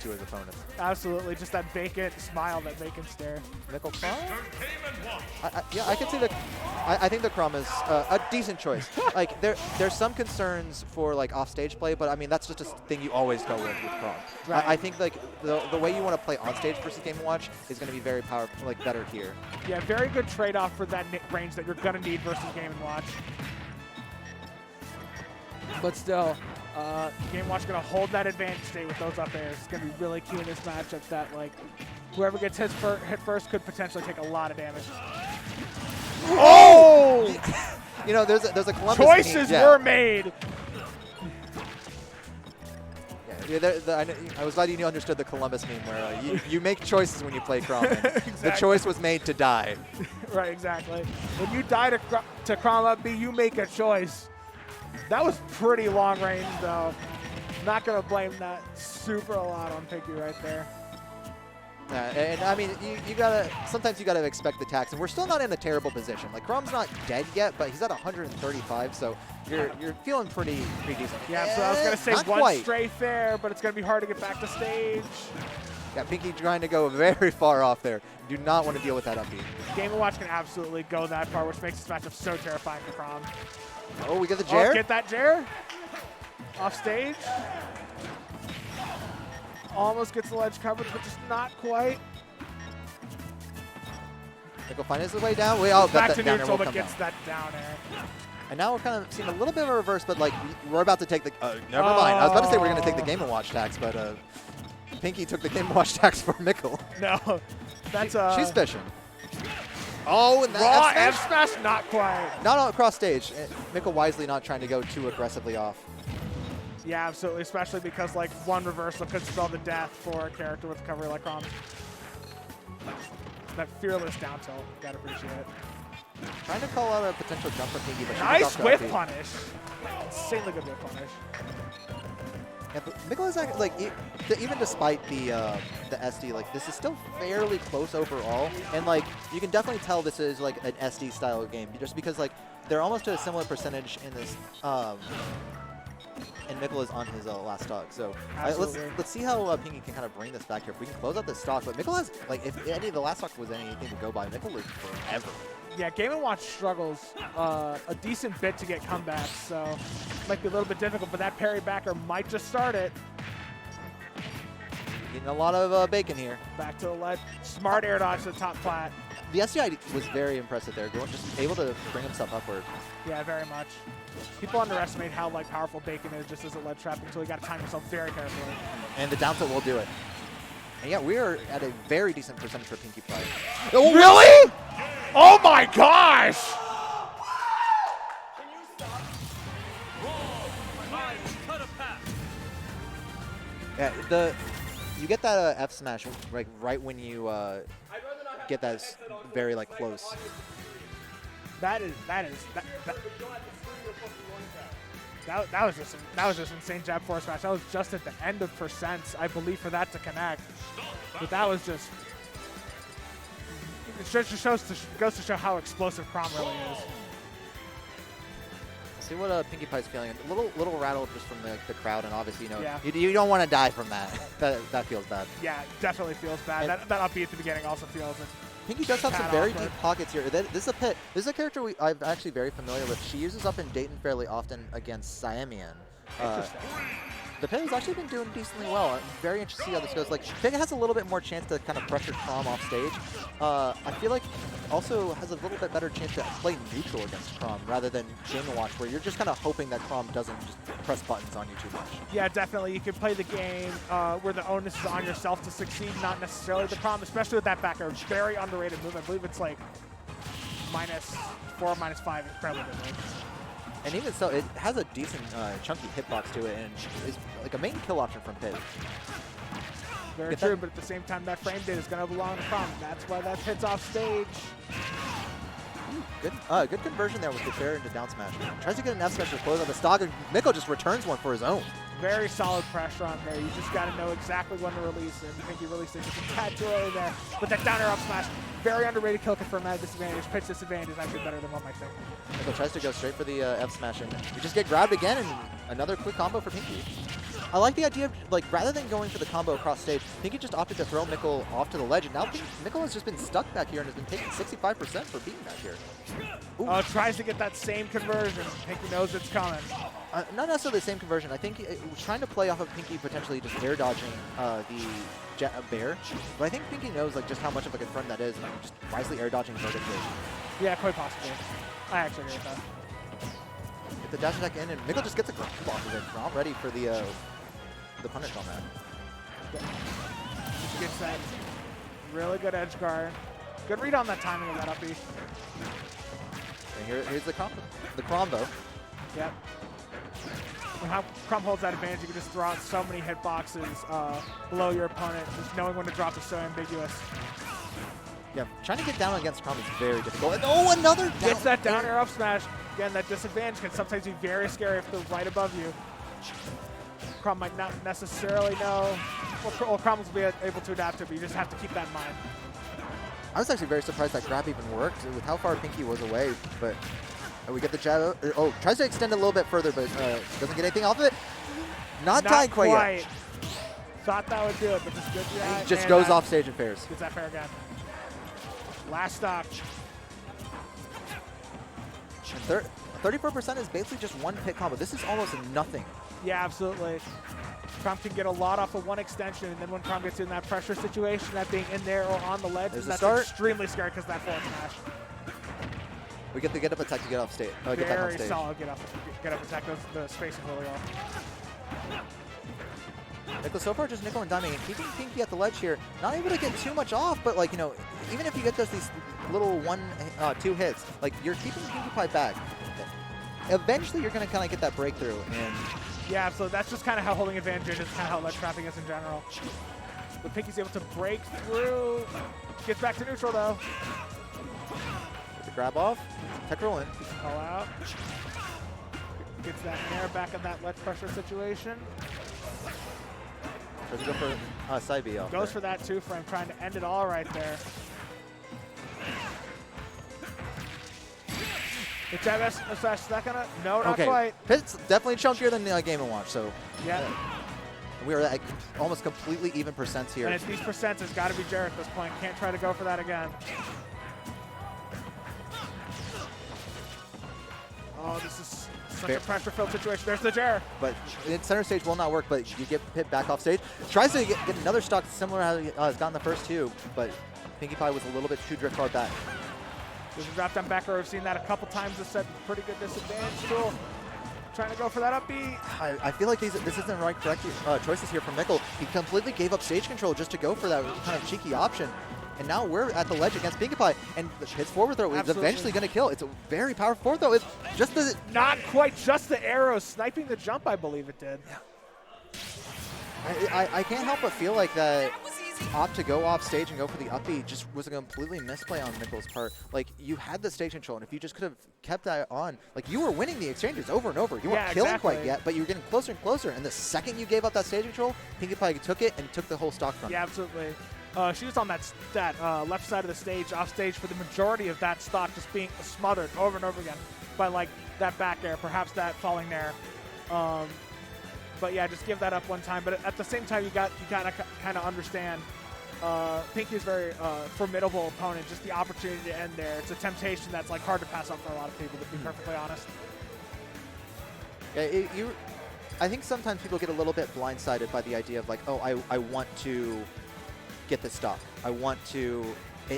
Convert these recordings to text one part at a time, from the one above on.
to his opponents. Absolutely, just that vacant smile, that vacant stare. Mickle Chrom? Yeah, I can see the. I think the Chrom is a decent choice. Like there's some concerns for like offstage play, but I mean that's just a thing you always go with Chrom. Right. I think like the way you want to play on stage versus Game & Watch is going to be very powerful, like better here. Yeah, very good trade-off for that range that you're gonna need versus Game & Watch. But still, Game & Watch gonna hold that advantage state with those up airs. It's gonna be really key in this matchup that like whoever gets hit first could potentially take a lot of damage. Oh! You know, there's a Columbus choices meme. were made. Yeah, I was glad you understood the Columbus meme where you make choices when you play Chrom. Exactly. The choice was made to die. Right, exactly. When you die to Chrom up B, you make a choice. That was pretty long range, though. Not going to blame that super a lot on Pinkie right there. And I mean, sometimes you gotta expect the attacks, and we're still not in a terrible position. Like Chrom's not dead yet, but he's at 135, so you're feeling pretty decent. Yeah, so I was gonna say not one quite. stray fair, but it's gonna be hard to get back to stage. Yeah, Pinkie trying to go very far off there. Do not want to deal with that upbeat. Game & Watch can absolutely go that far, which makes this matchup so terrifying for Chrom. Oh, we get the Jair. Oh, get that Jair off stage. Almost gets the ledge coverage, but just not quite. Mickle finds his way down. Oh, back to down neutral, will but come gets down. that down air. And now we're kind of seeing a little bit of a reverse, but like we're about to take the. Never mind. I was about to say we're going to take the Game & Watch tax, but Pinkie took the Game & Watch tax for Mickle. No, that's she's fishing. Oh, and that raw F smash, not quite. Not across stage. Mickle wisely not trying to go too aggressively off. Yeah, absolutely, especially because like one reversal could spell the death for a character with recovery like Chrom. That fearless down tilt, gotta appreciate it. Trying to call out a potential jump for Pinkie, but nice whip punish. Insanely good whip punish. Yeah, but Mickle is actually, like, even despite the SD, like, this is still fairly close overall, and like you can definitely tell this is like an SD style game, just because like they're almost to a similar percentage in this. And Mickle is on his last stock, so let's see how Pinkie can kind of bring this back here. If we can close out this stock, but Mickle has, like, if any of the last stock was anything to go by, Mickle is forever. Yeah, Game & Watch struggles a decent bit to get comebacks, so might be a little bit difficult, but that parry backer might just start it. Getting a lot of bacon here. Back to the ledge, smart air dodge to the top flat. The SDI was very impressive there, just able to bring himself upward. Yeah, very much. People underestimate how like powerful bacon is just as a ledge trap until you got to time yourself very carefully. And the down tilt will do it. And yeah, we are at a very decent percentage for Pinkie play. Oh, really? Oh my gosh! Yeah, you get that F smash like right when you get that very like close. That was just insane jab force smash. That was just at the end of percents, I believe, for that to connect. But that was just goes to show how explosive Chrom really is. See what Pinkie Pie's feeling. A little rattled just from the crowd, and obviously yeah. you don't want to die from that. that feels bad. Yeah, definitely feels bad. That upbeat at the beginning also feels it. Pinkie does have some very deep pockets here. This is a pit. This is a character I'm actually very familiar with. She uses up in Dayton fairly often against Siamian. Interesting. The pit has actually been doing decently well. I'm very interested to see how this goes. Like, Pit has a little bit more chance to kind of pressure Chrom off stage. I feel like also has a little bit better chance to play neutral against Chrom rather than Game & Watch, where you're just kind of hoping that Chrom doesn't just press buttons on you too much. Yeah, definitely. You can play the game where the onus is on yourself to succeed, not necessarily the Chrom, especially with that backer. Very underrated move. I believe it's like -4, -5, incredibly good move. And even so, it has a decent chunky hitbox to it, and is like a main kill option from Pit. Very true, but at the same time, that frame data is going to belong to Chrom. That's why that hits off stage. Good conversion there with the fair into down smash. Tries to get an F smash to close on the stock, and Mickle just returns one for his own. Very solid pressure on there. You just got to know exactly when to release it. I think he released it just a tad too early there. But that down air up smash, very underrated kill confirm at a disadvantage. Pitch disadvantage is actually better than one might think. Mickle tries to go straight for the F smash, and you just get grabbed again, and another quick combo for Pinkie. I like the idea of, like, rather than going for the combo across stage, Pinkie just opted to throw Mickle off to the ledge, and now Mickle has just been stuck back here and has been taking 65% for being back here. Oh, tries to get that same conversion. Pinkie knows it's coming. Not necessarily the same conversion. I think it was trying to play off of Pinkie potentially just air dodging the bear, but I think Pinkie knows like just how much of a confront that is, and just wisely air dodging vertically. Yeah, quite possibly. I actually agree with that. Get the dash attack in, and Mickle just gets a grab off of it. Chrom ready for the punish on that. Gets that really good edge guard. Good read on that timing of that up B. And here's the Chrom. Yep. When Chrom holds that advantage, you can just throw out so many hitboxes below your opponent. Just knowing when to drop is so ambiguous. Yeah, trying to get down against Chrom is very difficult. And oh, another down. Gets that down air up smash. Again, that disadvantage can sometimes be very scary if they're right above you. Chrom might not necessarily know. Well, Chrom will be able to adapt to it, but you just have to keep that in mind. I was actually very surprised that grab even worked with how far Pinkie was away, but we get the jab. Oh, tries to extend a little bit further, but doesn't get anything off of it. Not dying quite yet. Thought that would do it, but just good react. Just goes off stage and fares. Gets that fair again. Last stock. 34% is basically just one hit combo. This is almost nothing. Yeah, absolutely. Chrom can get a lot off of one extension, and then when Chrom gets in that pressure situation, that being in there or on the ledge, that's extremely scary because that forward smash. We get the get up attack to get off stage. Get back on Very stage. solid get up attack. The spacing really well. Mickle so far just nickel and diming and keeping Pinkie at the ledge here. Not able to get too much off, but like, you know, even if you get just these little two hits, like you're keeping Pinkie Pie back. Eventually you're going to kind of get that breakthrough. And yeah, absolutely. That's just kind of how holding advantage is, kind of how ledge trapping is in general. But Pinkie's able to break through. Gets back to neutral though. Get the grab off. Tech roll in. Call out. Gets that nair back in that ledge pressure situation. Does go for side B off. Goes for that 2-frame, trying to end it all right there. The jab slash second. No, not quite. It's definitely chunkier than Game & Watch, so yeah. We are at almost completely even percents here. And it's these percents, it's got to be Jared at this point. Can't try to go for that again. Oh, this is such a pressure-filled situation. There's the Jared. But center stage will not work, but you get hit back off stage. Tries to get another stock similar how he's gotten the first two, but Pinkie Pie was a little bit too drift hard back. There's a drop down back row. We've seen that a couple times this set. Pretty good disadvantage still. Trying to go for that up B. I feel like this isn't the right correct choices here from Mickle. He completely gave up stage control just to go for that kind of cheeky option. And now we're at the ledge against Pinkie Pie, and his forward throw is eventually going to kill. It's a very powerful forward throw. It's just the... Not quite just the arrow. Sniping the jump, I believe it did. Yeah. I can't help but feel like that opt to go off stage and go for the up B just was a completely misplay on Mickle's part. Like, you had the stage control, and if you just could have kept that on, like, you were winning the exchanges over and over. You weren't killing quite yet, but you were getting closer and closer. And the second you gave up that stage control, Pinkie Pie took it and took the whole stock from it. Yeah, absolutely. She was on that left side of the stage, off stage, for the majority of that stock, just being smothered over and over again by like that back air, perhaps that falling there. But yeah, just give that up one time. But at the same time, you gotta kind of understand. Pinkie is a very formidable opponent. Just the opportunity to end there. It's a temptation that's like hard to pass up for a lot of people, to be perfectly honest. Yeah, I think sometimes people get a little bit blindsided by the idea of like, oh, I want to get this stock. I want to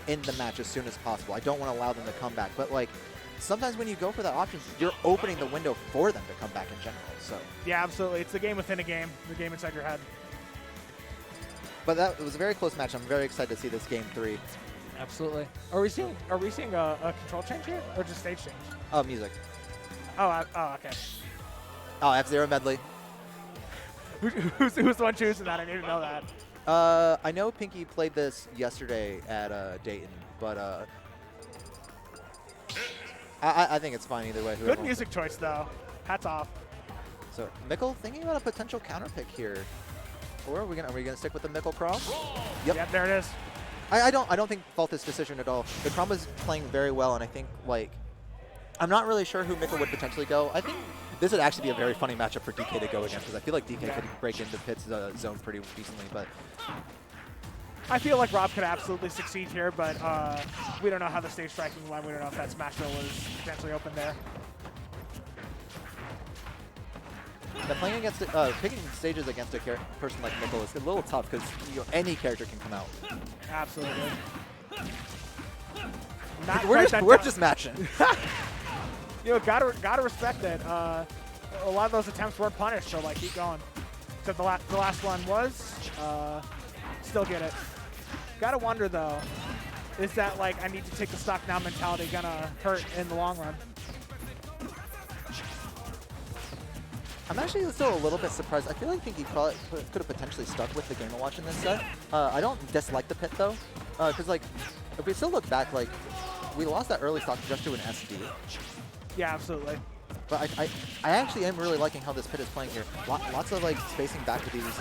end the match as soon as possible. I don't want to allow them to come back. But like, sometimes when you go for that option, you're opening the window for them to come back in general. So yeah, absolutely. It's the game within a game, the game inside your head. But it was a very close match. I'm very excited to see this game 3. Absolutely. Are we seeing a control change here, or just stage change? Oh, music. Oh, okay. Oh, F-Zero medley. Who's the one choosing that? I need to know that. I know Pinkie played this yesterday at Dayton, but I think it's fine either way. Good music choice, though. Hats off. So Mickle thinking about a potential counter pick here. Or are we gonna stick with the Mickle Chrom? Yep, there it is. I don't think fault this decision at all. The Chrom is playing very well, and I think like I'm not really sure who Mickle would potentially go. I think This would actually be a very funny matchup for DK to go against, because I feel like DK could break into Pit's zone pretty decently, but I feel like Rob could absolutely succeed here, but we don't know how the stage striking line. We don't know if that smash roll is potentially open there. Now playing against picking stages against a person like Mickle is a little tough because any character can come out. Absolutely. We're just matching. You know, gotta respect it. A lot of those attempts weren't punished, so like keep going. Except the last one was. Still get it. Gotta wonder though, is that like I need to take the stock now mentality gonna hurt in the long run? I'm actually still a little bit surprised. I feel like Pinkie probably could have potentially stuck with the Game & Watch in this set. I don't dislike the pit though, because like if we still look back, like we lost that early stock just to an SD. Yeah, absolutely. But I actually am really liking how this pit is playing here. Lots of like spacing back to these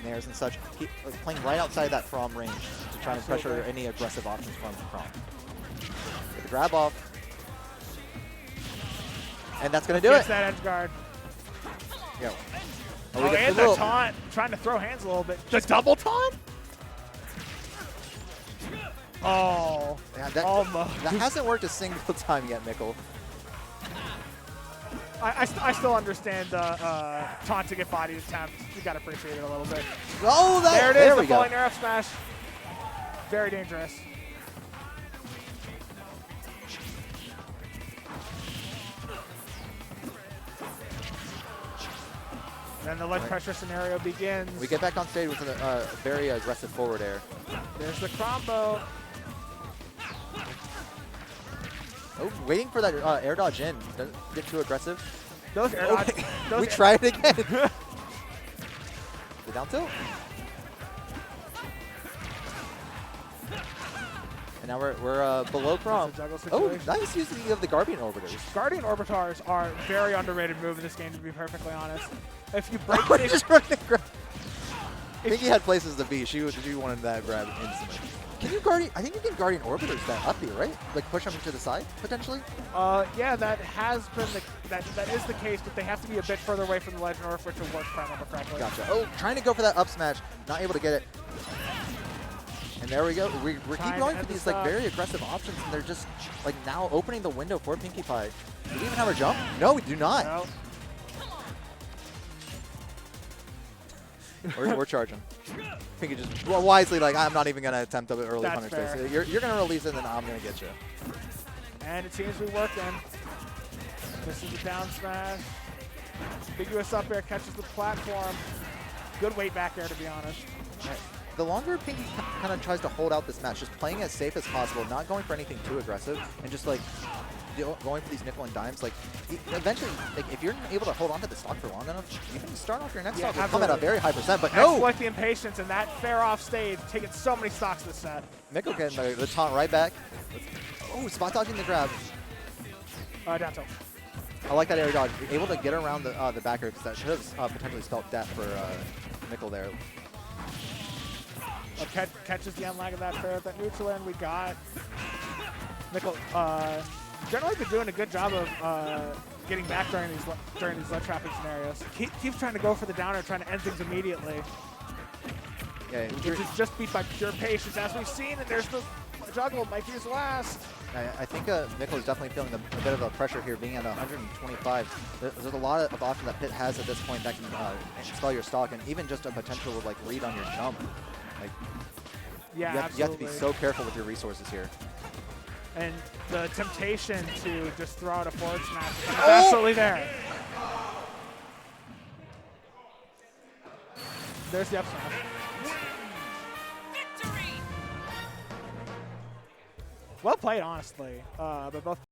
nairs and such. Keep playing right outside that Chrom range to try and pressure any aggressive options from Chrom. Get the grab off. And that's going to do it. That edge guard. Yo. Oh, and the taunt. Trying to throw hands a little bit. The double taunt? Oh, yeah, almost. That hasn't worked a single time yet, Mickle. I still understand the taunting at body attempt. You got to appreciate it a little bit. Oh, there it is, the falling air up smash. Very dangerous. Then the ledge pressure scenario begins. We get back on stage with a very aggressive forward air. There's the combo. Oh, waiting for that air dodge in. Doesn't get too aggressive. Those air dodge. We tried it again. The down tilt. And now we're below Chrom. Oh, nice using of the Guardian Orbiters. Guardian Orbitars are a very underrated move in this game, to be perfectly honest. If you break it, just running grab. Pinkie had places to be. She wanted that grab instantly. Can you Guardian? I think you can Guardian Orbiters that up here, right? Like push them to the side potentially. Yeah, that has been that is the case, but they have to be a bit further away from the ledge in order for it to work correctly. Gotcha. Oh, trying to go for that up smash, not able to get it. And there we go. We keep going for these like very aggressive options, and they're just like now opening the window for Pinkie Pie. Do we even have her jump? No, we do not. No. We're charging. Pinkie just wisely like, I'm not even going to attempt the early punish this. You're going to release it, and then I'm going to get you. And it seems to be working. This is a down smash. Ambiguous up air catches the platform. Good weight back air, to be honest. Right. The longer Pinkie kind of tries to hold out this match, just playing as safe as possible, not going for anything too aggressive, and just like going for these nickel and dimes, like eventually, like if you're able to hold on to the stock for long enough, you can start off your next stock and come at a very high percent. But no, exploit the impatience and that fair off stage, taking so many stocks this set. Mickle getting the taunt right back. Oh, spot dodging the grab. Down tilt. I like that air dodge. Able to get around the backer because that should have potentially spelled death for Mickle there. Catches the unlag of that fair at that neutral end. We got Mickle. Generally been doing a good job of getting back during these ledge trapping scenarios. Keeps trying to go for the downer, trying to end things immediately. Yeah, which is just beat by pure patience, as we've seen. And there's the juggle. Might be his last. I think Mickle is definitely feeling a bit of a pressure here, being at 125. There's a lot of options that Pit has at this point that can spell your stock, and even just a potential like read on your jump. Like, yeah, you have to be so careful with your resources here. And the temptation to just throw out a forward smash is absolutely there. There's the up smash. Well played, honestly. But both